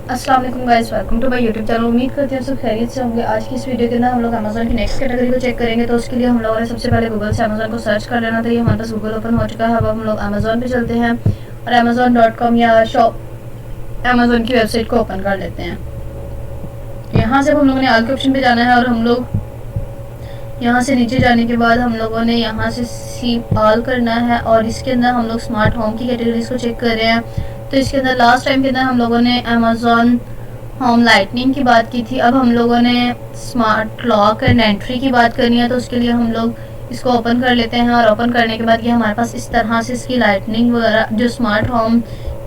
अस्सलाम वालेकुम guys, welcome to my YouTube channel. उम्मीद करती हूँ सब खैरियत से होंगे। आज की इस वीडियो के अंदर हम लोग अमेजोन की नेक्स्ट कैटेगरी को चेक करेंगे। तो उसके लिए हम लोगों ने सबसे पहले गूगल से अमेजोन को सर्च कर लेना था। ये हमारे पास गूगल ओपन हो चुका है। अब हम लोग अमेजोन पे चलते हैं और amazon.com या शॉप अमेजोन की वेबसाइट को ओपन कर लेते हैं। यहाँ से हम लोगों ने आल के ऑप्शन पे जाना है और हम लोग यहाँ से नीचे जाने के बाद हम लोगों ने यहाँ से सी ऑल करना है और इसके अंदर हम लोग स्मार्ट होम की कैटेगरीज को चेक कर रहे हैं। तो इसके अंदर लास्ट टाइम के अंदर हम लोगों ने अमेजोन होम लाइटनिंग की बात की थी। अब हम लोगों ने स्मार्ट लॉक एंड एंट्री की बात करनी है। तो उसके लिए हम लोग इसको ओपन कर लेते हैं और ओपन करने के बाद ये हमारे पास इस तरह से इसकी लाइटनिंग वगैरह जो स्मार्ट होम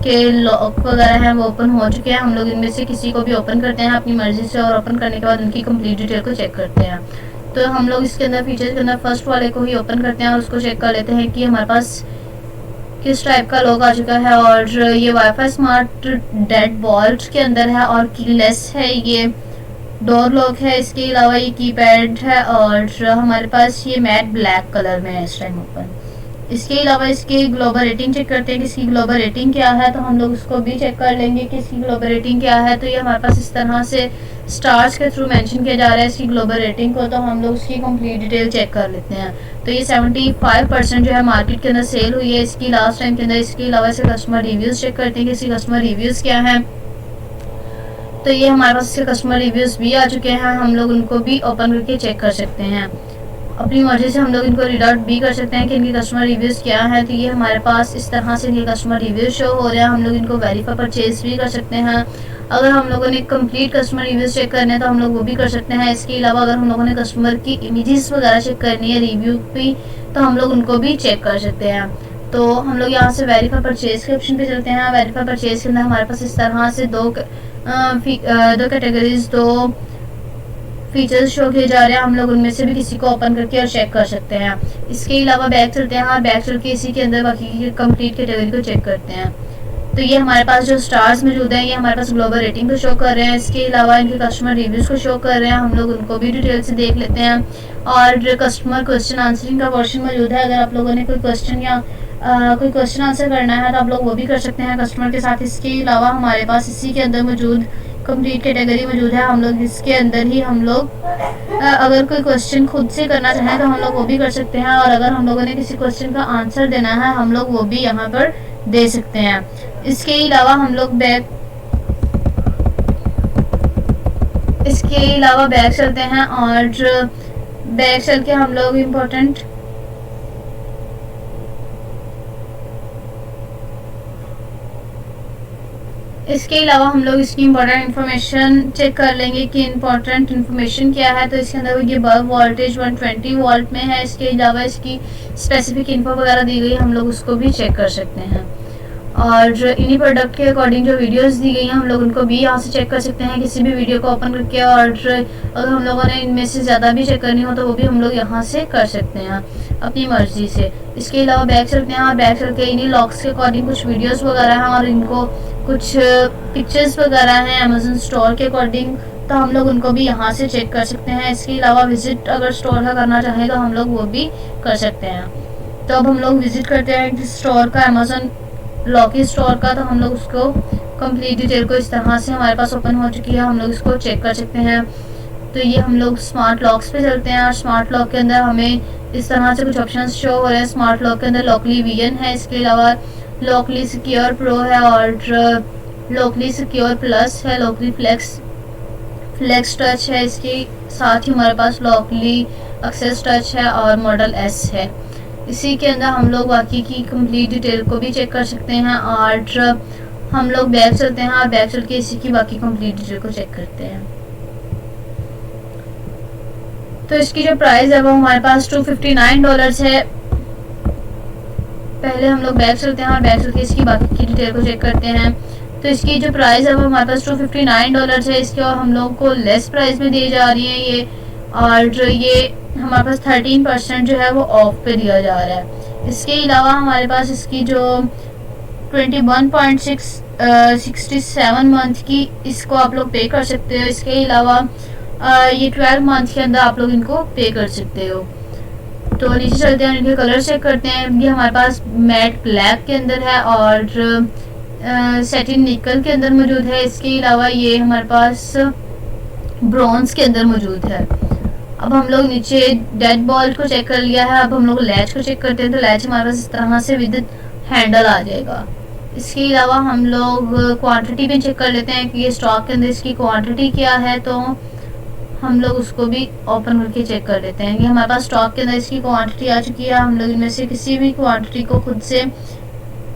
के लॉक वगैरह हैं वो ओपन हो चुके हैं। हम लोग इनमें से किसी को भी ओपन करते हैं अपनी मर्जी से और ओपन करने के बाद उनकी कंप्लीट डिटेल को चेक करते हैं। तो हम लोग इसके अंदर फीचर्स के अंदर फर्स्ट वाले को ही ओपन करते हैं और उसको चेक कर लेते हैं कि हमारे पास किस टाइप का लॉक आ चुका है। और ये वाईफाई स्मार्ट डेड वॉल्ट के अंदर है और कीलेस है। ये डोर लॉक है। इसके अलावा ये कीपैड है और हमारे पास ये मैट ब्लैक कलर में है इस टाइम ओपन। इसके अलावा इसकी ग्लोबल रेटिंग चेक करते हैं कि इसकी ग्लोबल रेटिंग क्या है। तो हम लोग उसको भी चेक कर लेंगे कि इसकी ग्लोबल रेटिंग क्या है। तो ये हमारे पास इस तरह से स्टार्स के थ्रू मेंशन किया जा रहा है इसकी ग्लोबल रेटिंग को। तो हम लोग उसकी कंप्लीट डिटेल चेक कर लेते हैं। तो ये 75% जो है मार्केट के अंदर सेल हुई है इसकी लास्ट टाइम के अंदर। इसके अलावा इसके कस्टमर रिव्यूज़ चेक करते हैं कि इसकी कस्टमर रिव्यूज़ क्या है। तो ये हमारे पास इसके कस्टमर रिव्यूज़ भी आ चुके हैं। हम लोग उनको भी ओपन करके चेक कर सकते हैं। अपनी मर्जी से हम लोग इनको रीड आउट भी कर सकते हैं कि इनके कस्टमर रिव्यूज़ क्या है। तो ये हमारे पास इस तरह से इनके कस्टमर रिव्यूज़ शो हो रहे हैं। हम लोग इनको वेरीफाई परचेज भी कर सकते हैं। अगर हम लोगों ने कंप्लीट कस्टमर रिव्यूज़ चेक करने हैं तो हम लोग वो भी कर सकते हैं। इसके अलावा अगर हम लोगों ने कस्टमर की इमेजेस वगैरह चेक करनी है रिव्यू भी तो हम लोग उनको भी चेक कर सकते हैं। तो हम लोग यहाँ से वेरीफाई परचेज के ऑप्शन पे चलते हैं। वेरीफाई परचेज के अंदर हमारे पास इस तरह से दो कैटेगरीज दो फीचर्स शो किए जा रहे हैं। हम लोग उनमें से भी किसी को ओपन करके और चेक कर सकते हैं। इसके अलावा बैक चलते हैं। हाँ, बैक चल के इसी के अंदर बाकी की कंप्लीट कैटेगरी को चेक करते हैं। तो ये हमारे पास जो स्टार्स मौजूद हैं ये हमारे पास ग्लोबल रेटिंग को शो कर रहे हैं। इसके अलावा इनके कस्टमर रिव्यूज़ को शो कर रहे हैं। हम लोग उनको भी डिटेल से देख लेते हैं। और कस्टमर क्वेश्चन आंसरिंग का पोर्शन मौजूद है। अगर आप लोगों ने कोई क्वेश्चन या कोई क्वेश्चन आंसर करना है तो आप लोग वो भी कर सकते हैं कस्टमर के साथ। इसके अलावा हमारे पास इसी के अंदर मौजूद कंप्लीट कैटेगरी मौजूद है। हम लोग इसके अंदर ही हम लोग अगर कोई क्वेश्चन खुद से करना चाहें तो हम लोग वो भी कर सकते हैं। और अगर हम लोगों ने किसी क्वेश्चन का आंसर देना है हम लोग वो भी यहाँ पर दे सकते हैं। इसके अलावा हम लोग बैक चलते हैं और बैक चल के हम लोग इम्पोर्टेंट इसके अलावा हम लोग इसकी इम्पोर्टेंट इन्फॉर्मेशन चेक कर लेंगे कि इम्पोर्टेंट इन्फॉर्मेशन क्या है। तो इसके अंदर ये बल्ब वोल्टेज 120 वोल्ट में है। इसके अलावा इसकी स्पेसिफिक इन्फो वगैरह दी गई है। हम लोग उसको भी चेक कर सकते हैं। और इन्हीं प्रोडक्ट के अकॉर्डिंग जो वीडियोस दी गई हैं हम लोग उनको भी यहाँ से चेक कर सकते हैं किसी भी वीडियो को ओपन करके। और अगर हम लोगों ने इनमें से ज़्यादा भी चेक करनी हो तो वो भी हम लोग यहाँ से कर सकते हैं अपनी मर्जी से। इसके अलावा बैक चलते हैं। बैक चल के इन्हीं लॉक्स के अकॉर्डिंग कुछ वीडियोस वगैरह हैं और इनको कुछ पिक्चर्स वगैरह हैं अमेजोन स्टोर के अकॉर्डिंग। तो हम लोग उनको भी यहाँ से चेक कर सकते हैं। इसके अलावा विजिट अगर स्टोर का करना चाहें तो हम लोग वो भी कर सकते हैं। तो अब हम लोग विजिट करते हैं स्टोर का अमेजोन लॉकी स्टोर का। तो हम लोग उसको कंप्लीट डिटेल को इस तरह से हमारे पास ओपन हो चुकी है। हम लोग इसको चेक कर सकते हैं। तो ये हम लोग स्मार्ट लॉक्स पे चलते हैं और स्मार्ट लॉक के अंदर हमें इस तरह से कुछ ऑप्शंस शो हो रहे हैं। स्मार्ट लॉक के अंदर लॉकली वीएन है। इसके अलावा लॉकली सिक्योर प्रो है और लॉकली सिक्योर प्लस है। लॉकली फ्लेक्स टच है। इसके साथ ही हमारे पास लॉकली एक्सेस टच है और मॉडल एस है। इसी के अंदर हम लोग बाकी की कंप्लीट डिटेल को भी चेक कर सकते हैं। और हम लोग बैक चलते हैं और बैक चल के इसी की बाकी कंप्लीट डिटेल को चेक करते हैं। तो इसकी जो प्राइस है वो हमारे पास $259 है। पहले हम लोग बैक चलते हैं और बैक चल के इसकी बाकी की डिटेल को चेक करते हैं। तो इसकी जो प्राइस है वो हमारे पास $259 है। इसके और हम लोग को लेस प्राइस में दी जा रही है ये। और ये हमारे पास 13% जो है वो ऑफ पे दिया जा रहा है। इसके अलावा हमारे पास इसकी जो 21.67 मंथ की इसको आप लोग पे कर सकते हो। इसके अलावा ये 12 मंथ के अंदर आप लोग इनको पे कर सकते हो। तो नीचे चलते हैं इनके कलर चेक करते हैं। ये हमारे पास मैट ब्लैक के अंदर है और सेटिन निकल के अंदर मौजूद है। इसके अलावा ये हमारे पास ब्रॉन्ज के अंदर मौजूद है। अब हम लोग नीचे डेड बॉल को चेक कर लिया है। अब हम लोग लैच को चेक करते हैं, तो लैच हमारे पास इस तरह से विद हैंडल आ जाएगा। इसके अलावा हम लोग क्वांटिटी भी चेक कर लेते हैं कि ये स्टॉक के अंदर इसकी क्वांटिटी क्या है, तो हम लोग उसको भी ओपन करके चेक कर लेते हैं। ये हमारे पास स्टॉक के अंदर इसकी क्वांटिटी आ चुकी है। हम लोग इनमें से किसी भी क्वांटिटी को खुद से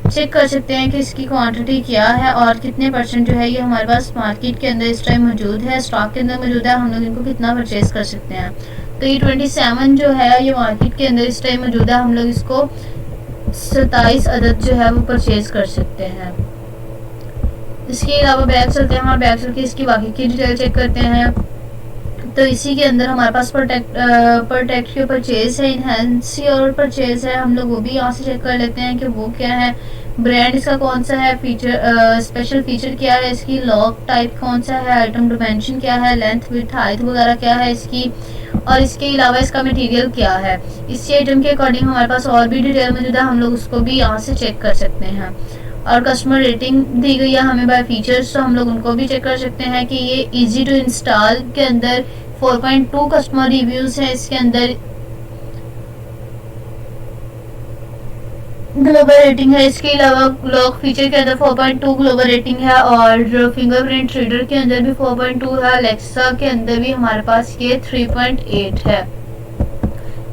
चेक कर सकते हैं कि इसकी क्वांटिटी क्या है और कितने परसेंट जो है ये हमारे पास मार्केट के अंदर इस टाइम मौजूद है, स्टॉक के अंदर मौजूद है। हम लोग इनको कितना परचेज कर सकते हैं, तो ये 27 जो है ये मार्केट के अंदर इस टाइम मौजूद है। हम लोग इसको 27 अदद जो है वो परचेज कर सकते हैं। इसके अलावा बैग चलते हैं, हमारे बैग चल के इसकी बाकी की डिटेल चेक करते हैं। तो इसी के अंदर हमारे पास प्रोटेक्ट के परचेज है, इनहेंस और परचेज है। हम लोग वो भी यहाँ से चेक कर लेते हैं कि वो क्या है, ब्रांड इसका कौन सा है, फीचर स्पेशल फीचर क्या है इसकी, लॉक टाइप कौन सा है, आइटम डिमेंशन क्या है, लेंथ विड्थ हाइट वगैरह क्या है इसकी, और इसके अलावा इसका मटेरियल क्या है। इसी आइटम के अकॉर्डिंग हमारे पास और भी डिटेल मौजूद है, हम लोग उसको भी यहाँ से चेक कर सकते हैं। और कस्टमर रेटिंग दी गई है हमें बाय फीचर्स, तो हम लोग उनको भी चेक कर सकते हैं कि ये इजी टू इंस्टॉल के अंदर 4.2 कस्टमर रिव्यूज है। इसके अंदर ग्लोबल रेटिंग है। इसके अलावा लॉक फीचर के अंदर 4.2 ग्लोबल रेटिंग है और फिंगरप्रिंट रीडर के अंदर भी 4.2 है। अलेक्सा के अंदर भी हमारे पास ये 3.8 है।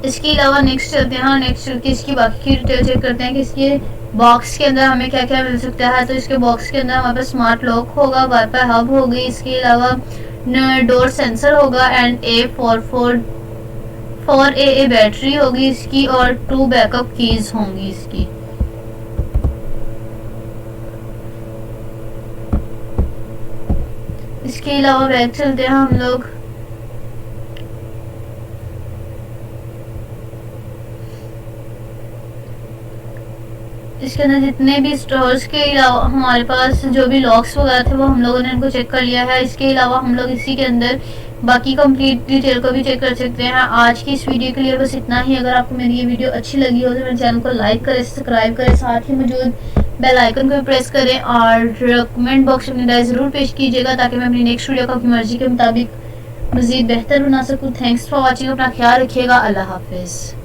इसके अलावा नेक्स्ट चलते हैं, नेक्स्ट चल के इसकी बाकी की डिटेल चेक करते हैं कि इसके बॉक्स के अंदर हमें क्या क्या मिल सकता है। तो इसके बॉक्स के अंदर हमारे पास स्मार्ट लॉक होगा, वाईफाई हब होगी, इसके अलावा डोर सेंसर होगा एंड A4A बैटरी होगी इसकी और 2 बैकअप कीज होंगी इसकी। इसके अलावा बैग चलते हैं हम लोग, इसके अंदर जितने भी स्टोर्स के अलावा हमारे पास जो भी लॉक्स वगैरह थे वो हम लोगों ने इनको चेक कर लिया है। इसके अलावा हम लोग इसी के अंदर बाकी कंप्लीट डिटेल को भी चेक कर सकते हैं। आज की इस वीडियो के लिए बस इतना ही। अगर आपको मेरी ये वीडियो अच्छी लगी हो तो मेरे चैनल को लाइक करें, सब्सक्राइब करें, साथ ही मौजूद बेल आइकन को भी प्रेस करें और कमेंट बॉक्स में अपनी राय ज़रूर पेश कीजिएगा ताकि मैं अपनी नेक्स्ट वीडियो को अपनी मर्जी के मुताबिक मज़ीद बेहतर बना सकूँ। थैंक्स फॉर वॉचिंग, अपना ख्याल रखिएगा। अल्लाह हाफिज़।